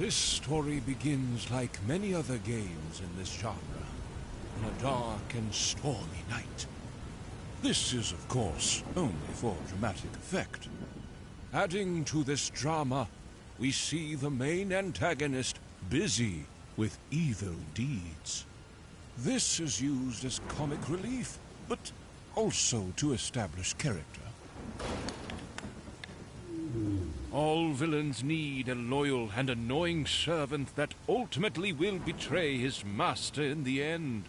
This story begins like many other games in this genre, on a dark and stormy night. This is, of course, only for dramatic effect. Adding to this drama, we see the main antagonist busy with evil deeds. This is used as comic relief, but also to establish character. All villains need a loyal and annoying servant that ultimately will betray his master in the end.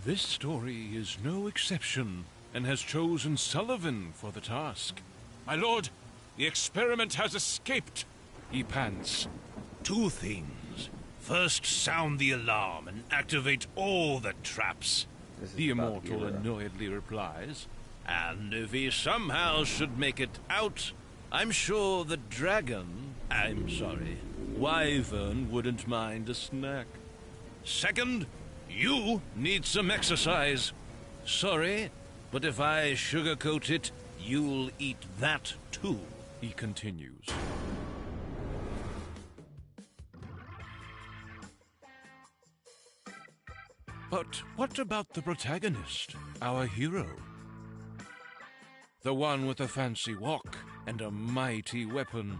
This story is no exception, and has chosen Sullivan for the task. My lord, the experiment has escaped, he pants. Two things. First, sound the alarm and activate all the traps, The Immortal annoyedly replies. and if he somehow should make it out, I'm sure the wyvern wouldn't mind a snack. Second, you need some exercise. Sorry, but if I sugarcoat it, you'll eat that too, he continues. But what about the protagonist, our hero? The one with a fancy walk and a mighty weapon.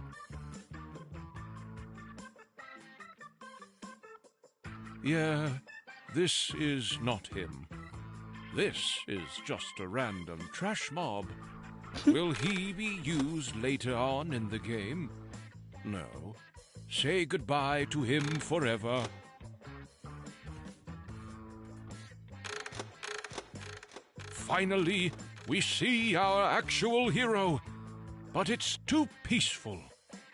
Yeah, this is not him. This is just a random trash mob. Will he be used later on in the game? No. Say goodbye to him forever. Finally, we see our actual hero. But it's too peaceful.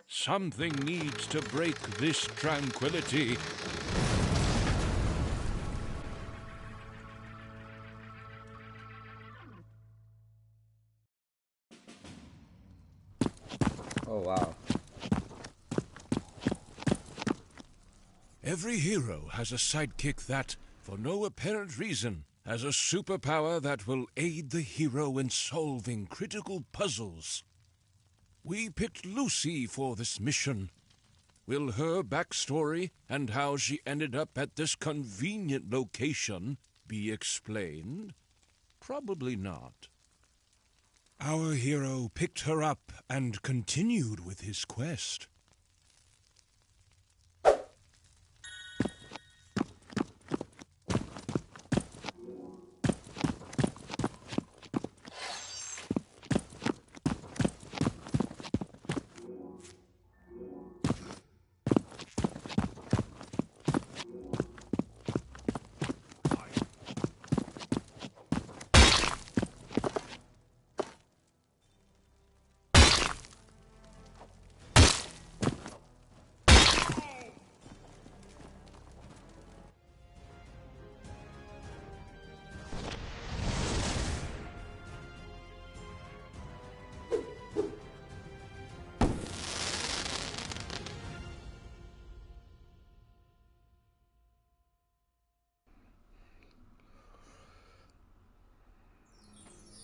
Something needs to break this tranquility. Oh, wow. Every hero has a sidekick that, for no apparent reason, has a superpower that will aid the hero in solving critical puzzles. We picked Lucy for this mission. Will her backstory and how she ended up at this convenient location be explained? Probably not. Our hero picked her up and continued with his quest.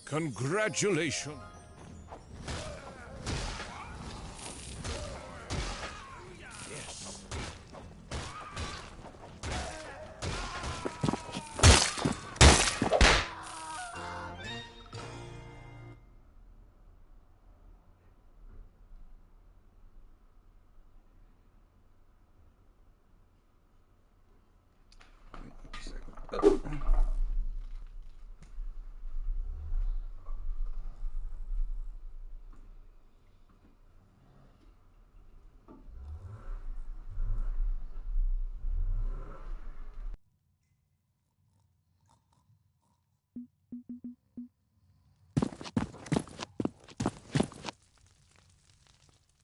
Congratulations!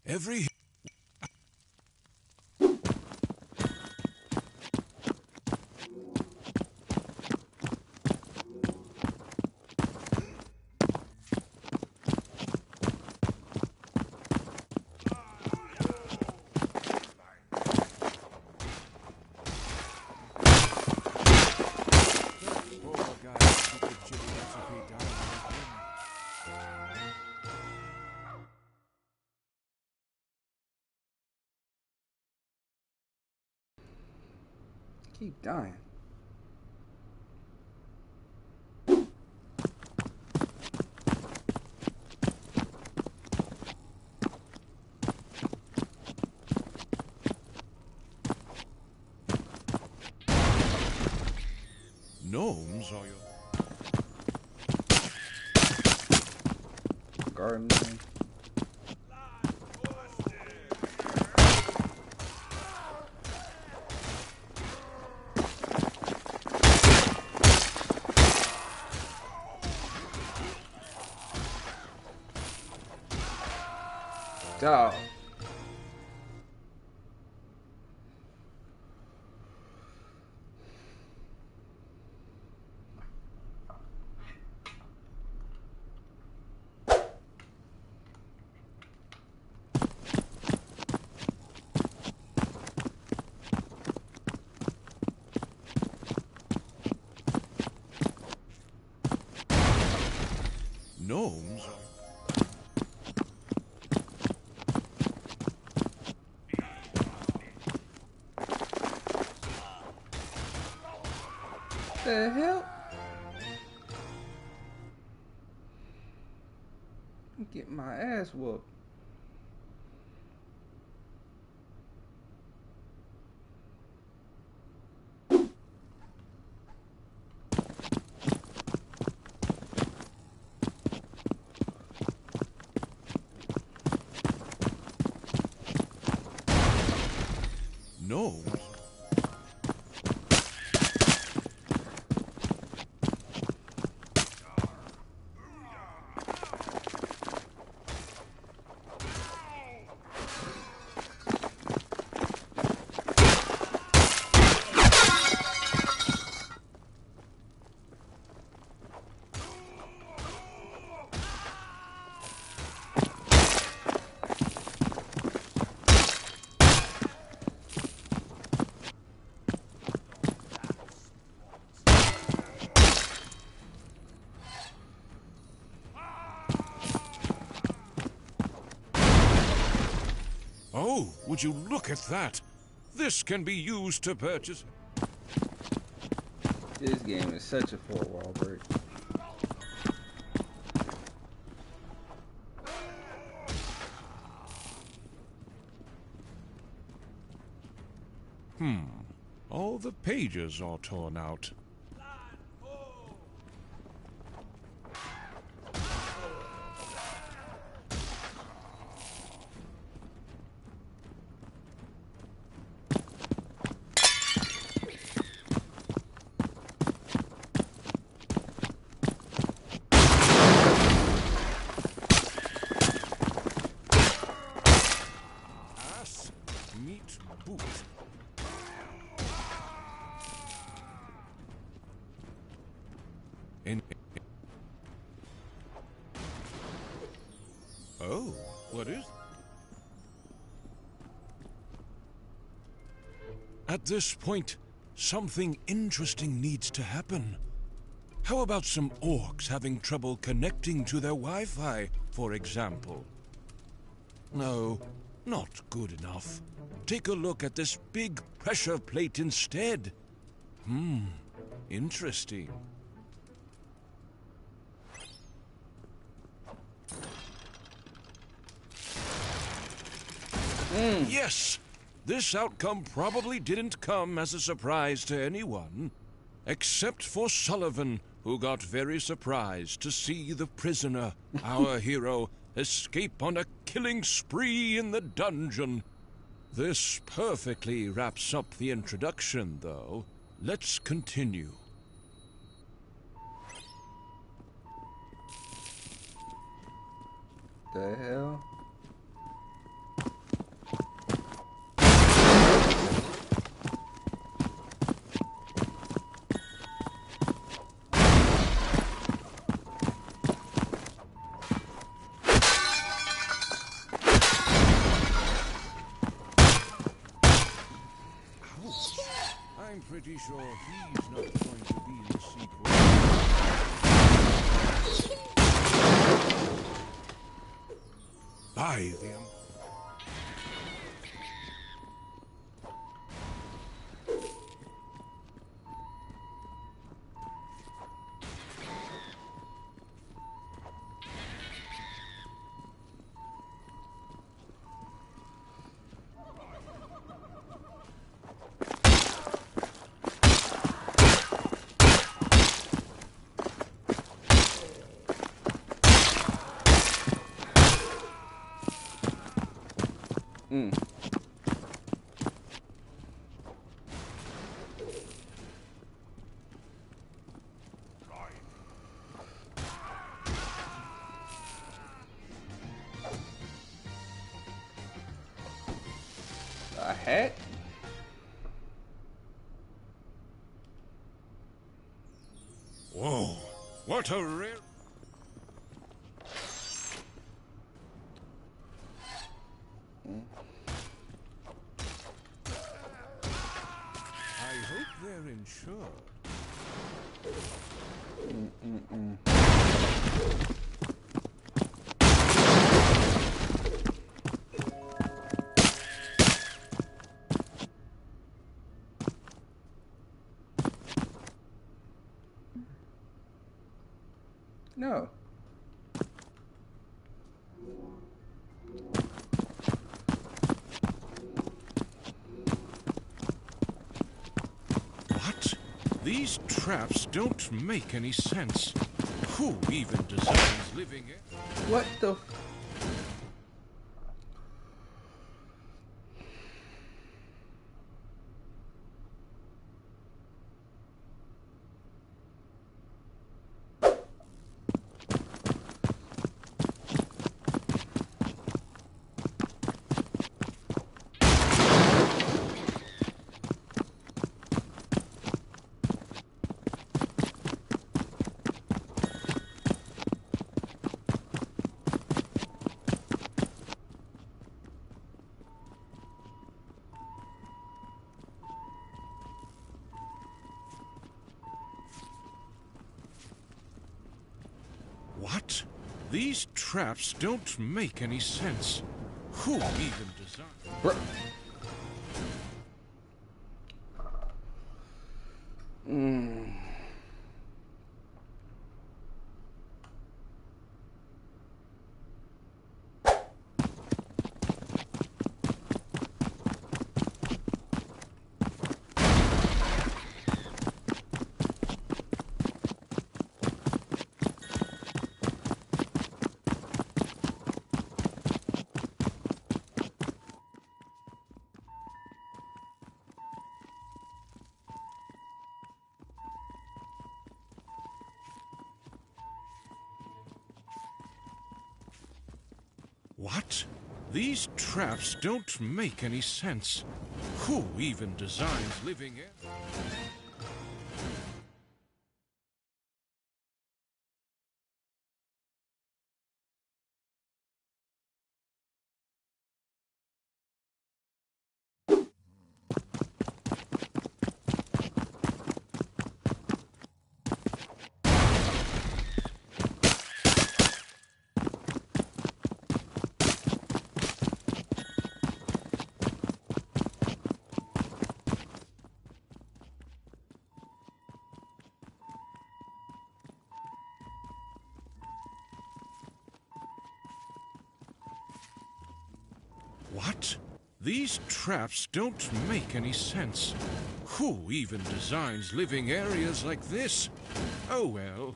Every Keep dying. Gnomes are your Garden. Dog. gnomes are... The hell? Get my ass whooped. Gnomes? Oh, would you look at that? This can be used to purchase... This game is such a four-wall break. All the pages are torn out. Ass, meat, boot. Oh, what is... At this point, something interesting needs to happen. How about some orcs having trouble connecting to their Wi-Fi, for example? No, not good enough. Take a look at this big pressure plate instead. Interesting. Yes! This outcome probably didn't come as a surprise to anyone, except for Sullivan, who got very surprised to see the prisoner, our hero, escape on a killing spree in the dungeon. This perfectly wraps up the introduction, though. Let's continue. The hell? I'm pretty sure he's not going to be in the sequel. By them. A hat? Whoa, what a rare... I hope they're insured. No. What? These traps don't make any sense. Who even designs living in? What the? What? These traps don't make any sense. Who even designed? Bro. What? These traps don't make any sense. Who even designs living in? What? These traps don't make any sense. Who even designs living areas like this? Oh well.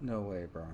No way, bro.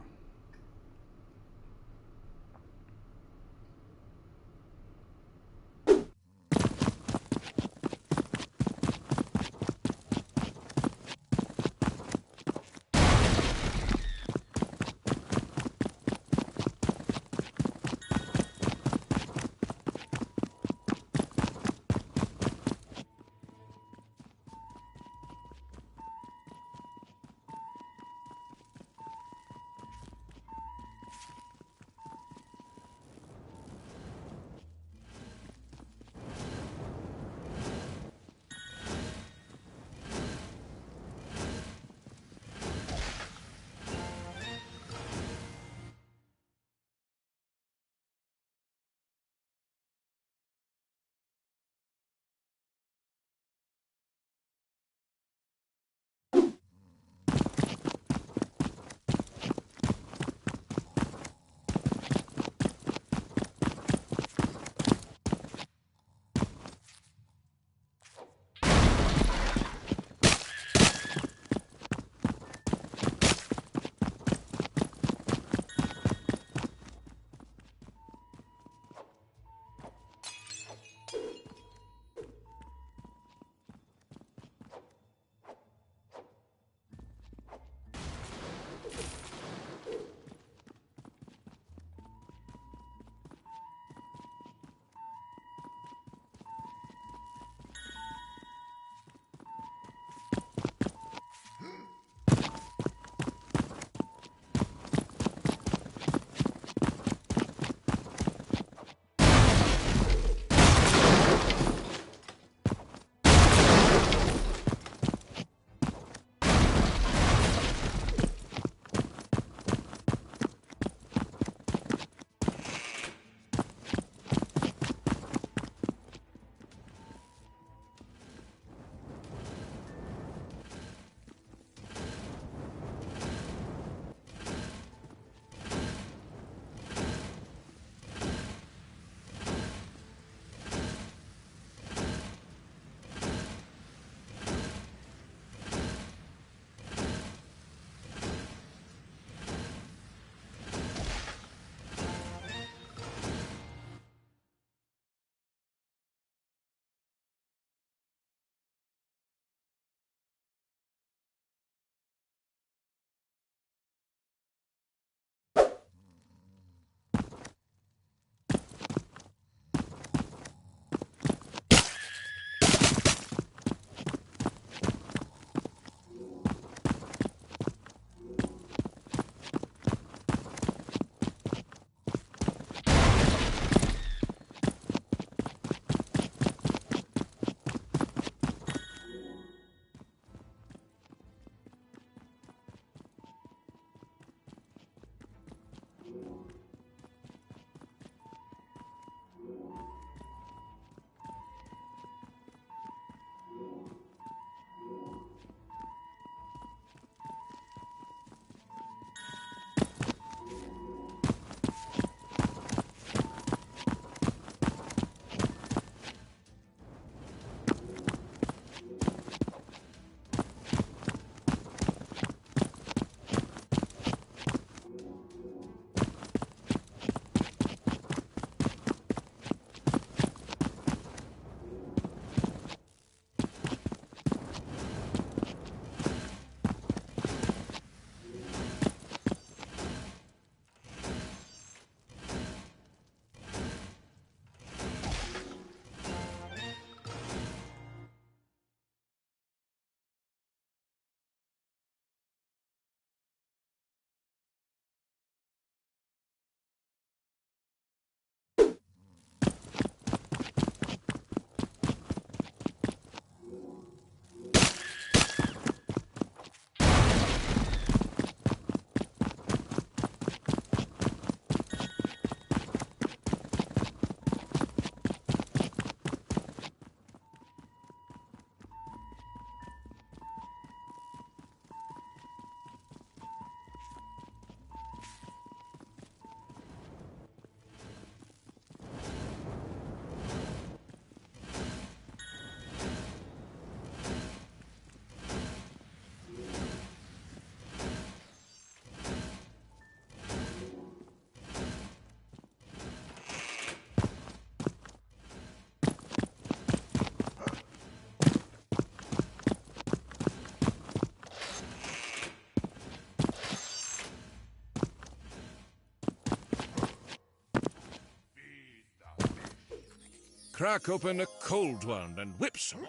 crack open a cold one and whip some.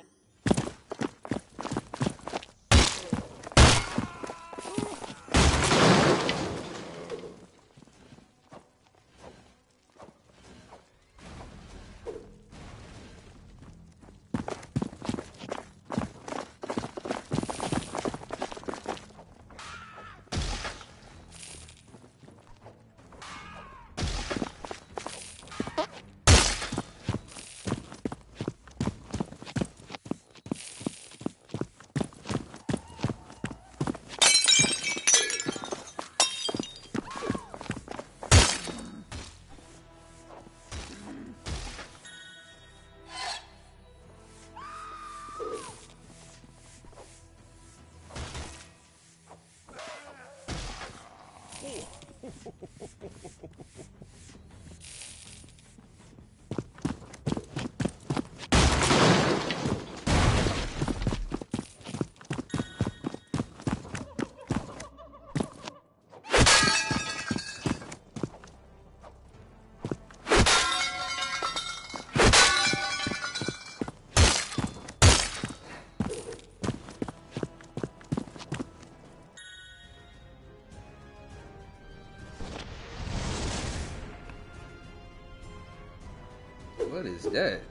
What is that?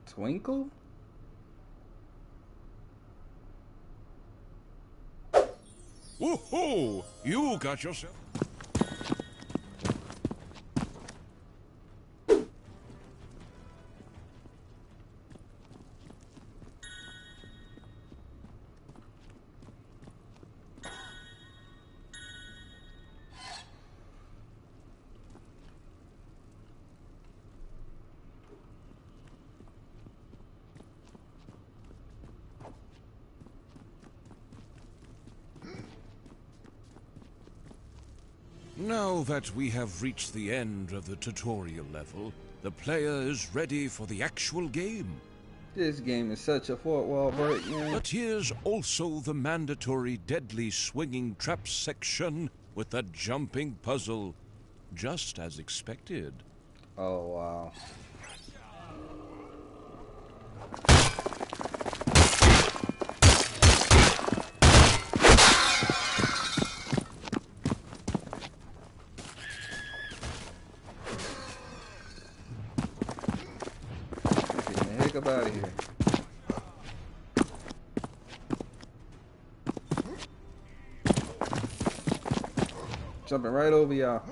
Twinkle? Woohoo! You got yourself. Now that we have reached the end of the tutorial level, the player is ready for the actual game. This game is such a fourth wall break, man. But here's also the mandatory deadly swinging trap section with the jumping puzzle, just as expected. Oh, wow. Get the heck up out of here. Jumping right over y'all.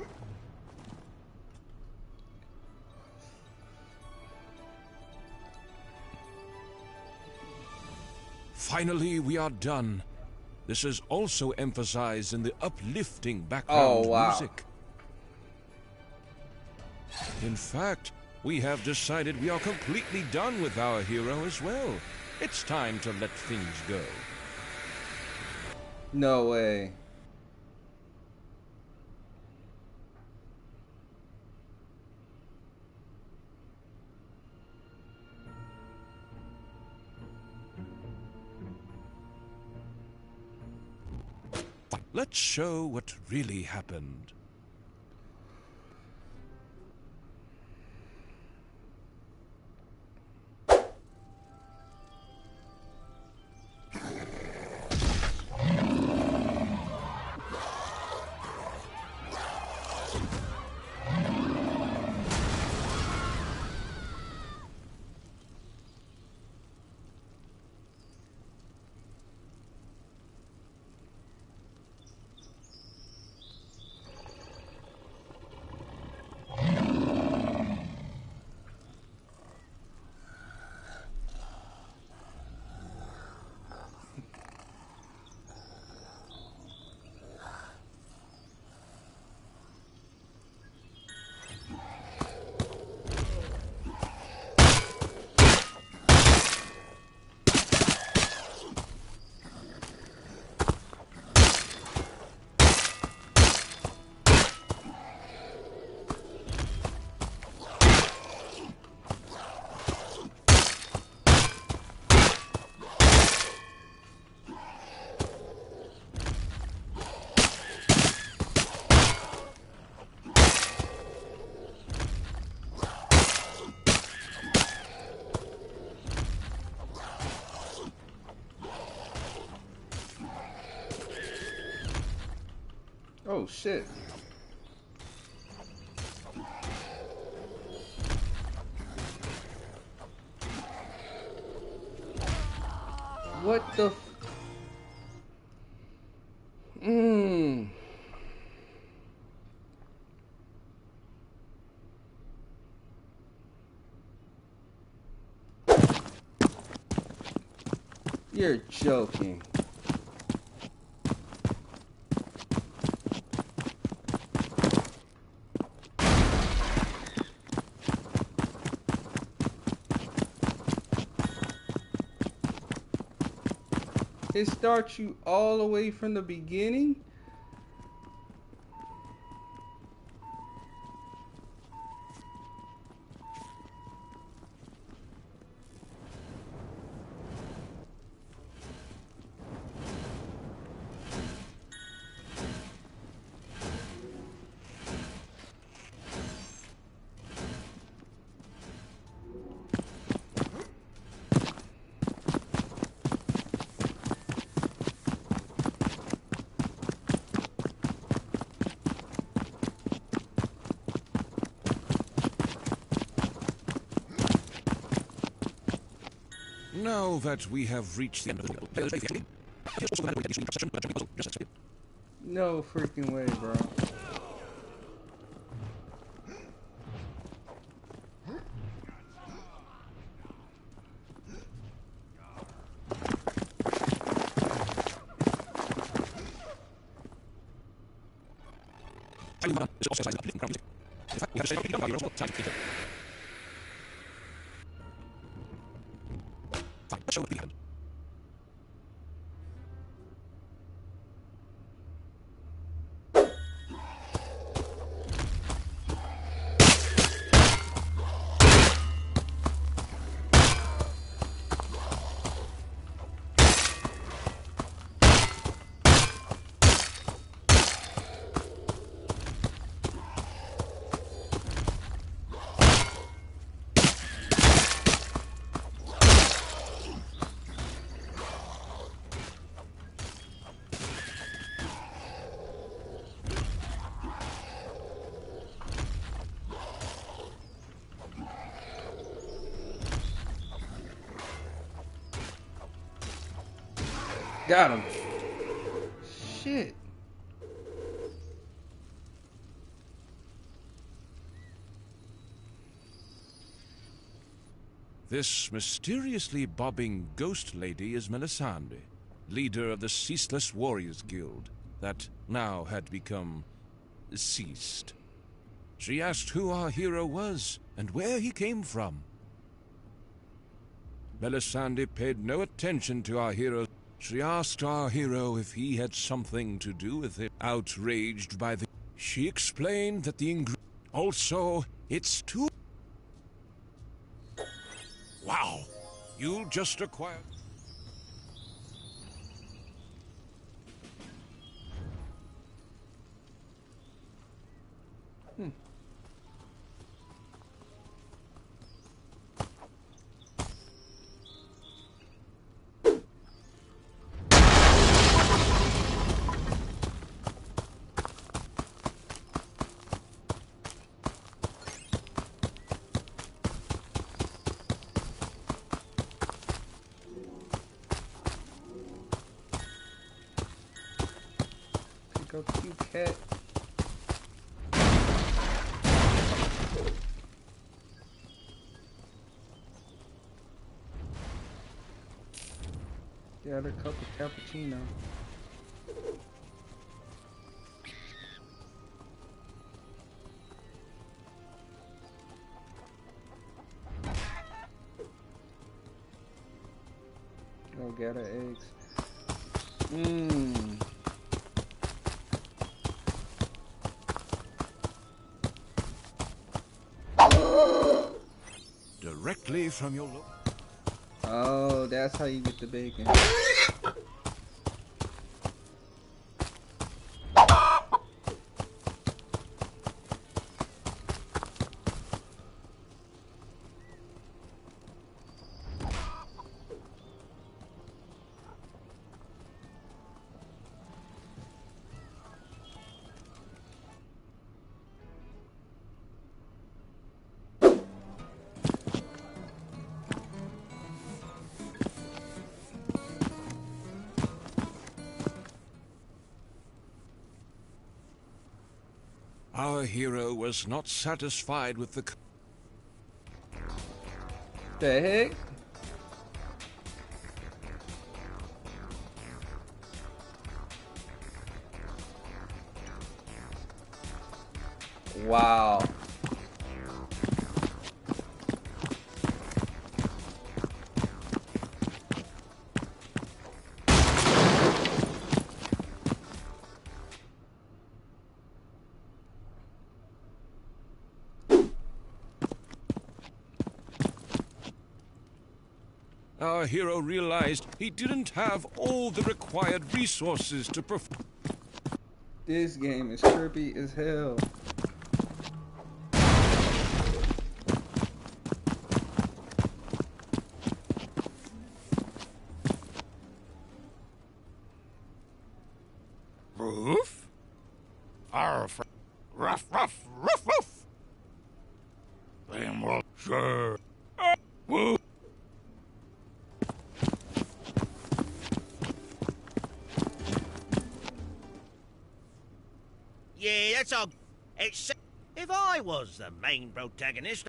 Finally, we are done. This is also emphasized in the uplifting background music. In fact, we have decided we are completely done with our hero as well. It's time to let things go. No way. Let's show what really happened. Oh shit. What the f- You're joking. It starts you all the way from the beginning? Now that we have reached the end of the No freaking way, bro. Got him. Shit. This mysteriously bobbing ghost lady is Melisande, leader of the Ceaseless Warriors Guild, that now had become ceased. She asked who our hero was and where he came from. Melisande paid no attention to our hero. She asked our hero if he had something to do with it. Outraged by the... She explained that the ingredient... Also, it's too... Wow! You just acquired... Go cute cat. Got a cup of cappuccino. Go get her eggs. Mmm. Directly from your look. Oh, that's how you get the bacon. Our hero was not satisfied with the... The heck? Wow. Our hero realized he didn't have all the required resources to perform. This game is trippy as hell. Roof? Arf. Ruff, ruff, ruff, ruff. Then we'll sure. Woo. Yeah, that's all. It's if I was the main protagonist.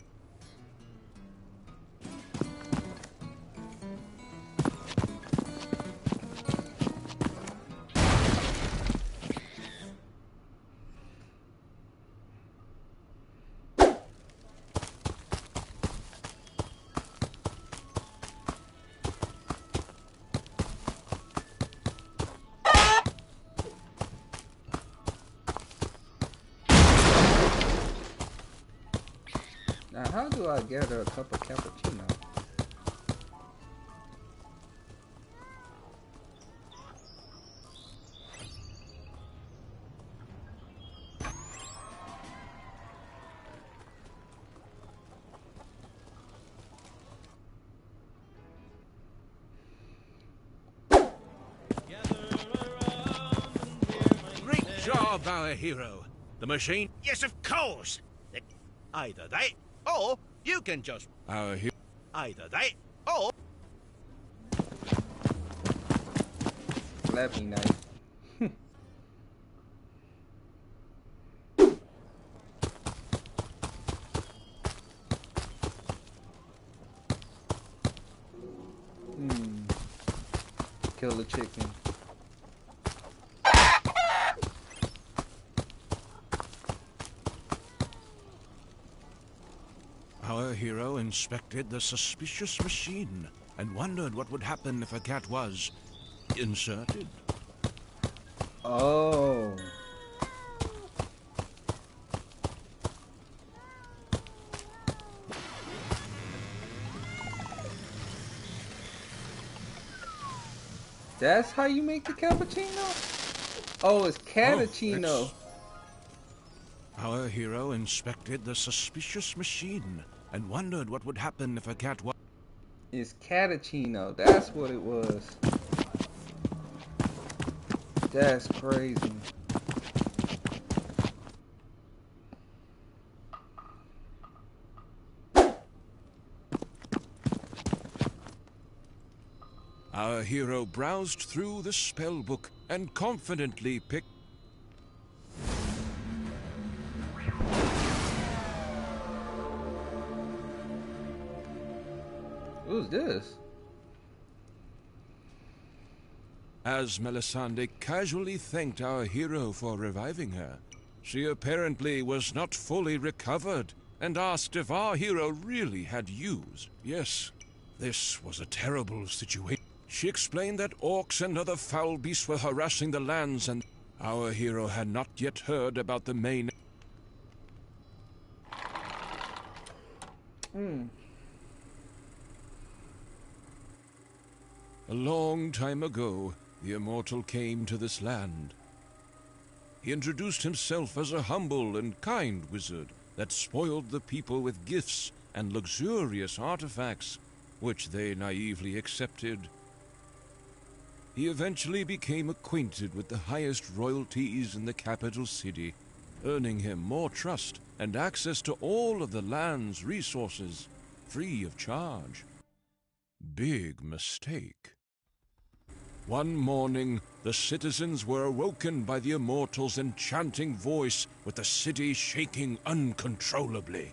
Now, how do I get her a cup of cappuccino? Great job, our hero. The machine... Yes, of course. Either that, or you can just. Our hero... Either that, or. Slappy knife. Kill the chicken. Our hero inspected the suspicious machine and wondered what would happen if a cat was inserted. Oh. That's how you make the cappuccino? Oh, it's cappuccino. Our hero inspected the suspicious machine and wondered what would happen if a cat was... It's cappuccino. That's what it was. That's crazy. Our hero browsed through the spell book and confidently picked... Who's this? As Melisande casually thanked our hero for reviving her, she apparently was not fully recovered and asked if our hero really had used. Yes, this was a terrible situation. She explained that orcs and other foul beasts were harassing the lands, and our hero had not yet heard about the main... A long time ago, the Immortal came to this land. He introduced himself as a humble and kind wizard that spoiled the people with gifts and luxurious artifacts, which they naively accepted. He eventually became acquainted with the highest royalties in the capital city, earning him more trust and access to all of the land's resources, free of charge. Big mistake. One morning, the citizens were awoken by the Immortal's enchanting voice, with the city shaking uncontrollably.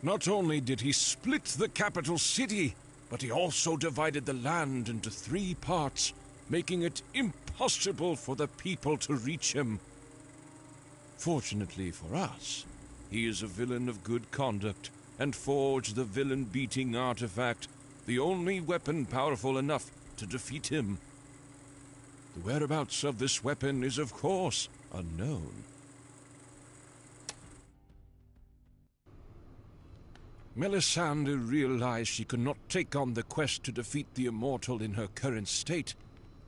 Not only did he split the capital city, but he also divided the land into 3 parts, making it impossible for the people to reach him. Fortunately for us, he is a villain of good conduct, and forged the villain-beating artifact, the only weapon powerful enough to defeat him. The whereabouts of this weapon is, of course, unknown. Melisande realized she could not take on the quest to defeat the Immortal in her current state,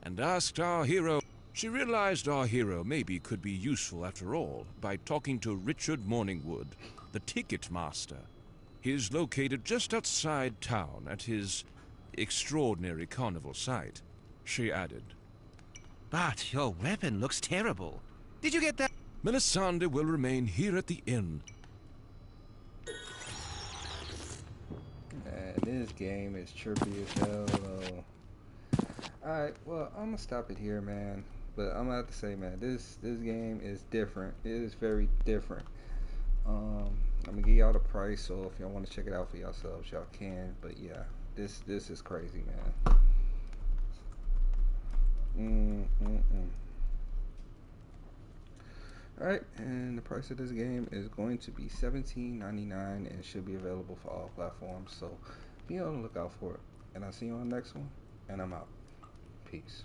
and asked our hero. She realized our hero maybe could be useful after all by talking to Richard Morningwood, the ticket master. He is located just outside town at his extraordinary carnival site, she added. But your weapon looks terrible. Did you get that? Melisande will remain here at the inn. Man, this game is trippy as hell, though. Alright, well, I'm gonna stop it here, man. But I'm gonna have to say, man, this game is different. It is very different. I'm gonna give y'all the price, so if y'all want to check it out for yourselves, y'all can. But yeah, this is crazy, man. Alright, and the price of this game is going to be $17.99 and should be available for all platforms. So be on the lookout for it. And I'll see you on the next one. And I'm out. Peace.